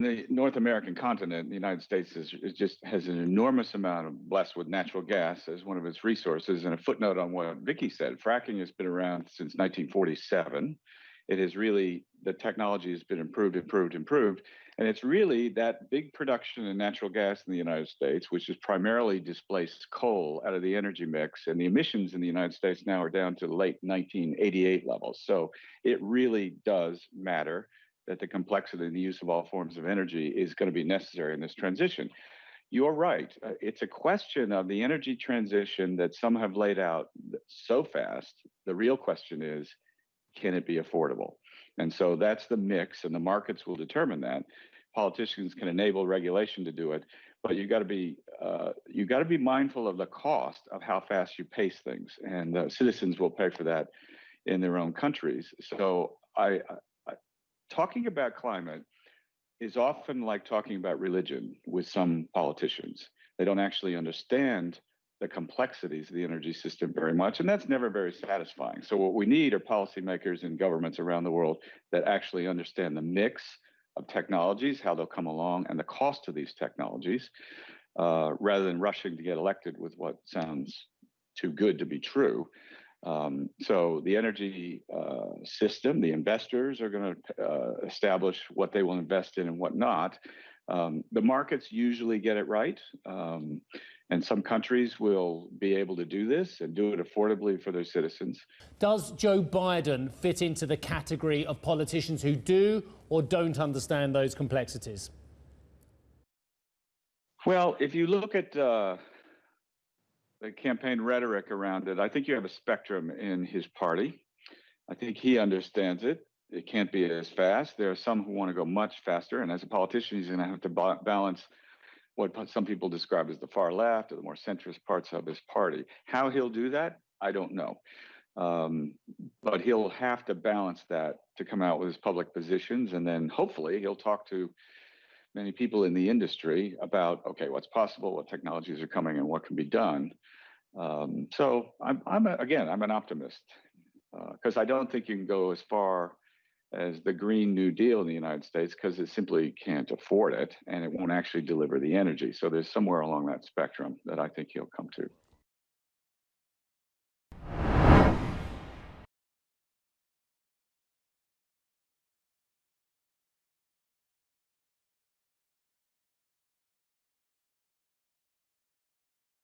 The North American continent, the United States, is just has an enormous amount of blessed with natural gas as one of its resources. And a footnote on what Vicky said: fracking has been around since 1947. It is really, the technology has been improved, and it's really that big production of natural gas in the United States, which has primarily displaced coal out of the energy mix, and the emissions in the United States now are down to late 1988 levels. So it really does matter that the complexity and the use of all forms of energy is going to be necessary in this transition. You're right. It's a question of the energy transition that some have laid out so fast. The real question is, can it be affordable? And so that's the mix, and the markets will determine that. Politicians can enable regulation to do it, but you got to be mindful of the cost of how fast you pace things, and citizens will pay for that in their own countries. So talking about climate is often like talking about religion with some politicians. They don't actually understand the complexities of the energy system very much, and that's never very satisfying. So what we need are policymakers and governments around the world that actually understand the mix of technologies, how they'll come along, and the cost of these technologies, rather than rushing to get elected with what sounds too good to be true. So the energy system, the investors are going to establish what they will invest in and what not. The markets usually get it right, and some countries will be able to do this and do it affordably for their citizens. Does Joe Biden fit into the category of politicians who do or don't understand those complexities? Well, if you look at the campaign rhetoric around it, I think you have a spectrum in his party. I think he understands it. It can't be as fast. There are some who want to go much faster, and as a politician, he's going to have to balance what some people describe as the far left or the more centrist parts of his party. How he'll do that, I don't know. But he'll have to balance that to come out with his public positions, and then hopefully he'll talk to many people in the industry about, okay, what's possible, what technologies are coming, and what can be done. So I'm an optimist, because I don't think you can go as far as the Green New Deal in the United States, because it simply can't afford it, and it won't actually deliver the energy. So there's somewhere along that spectrum that I think he'll come to.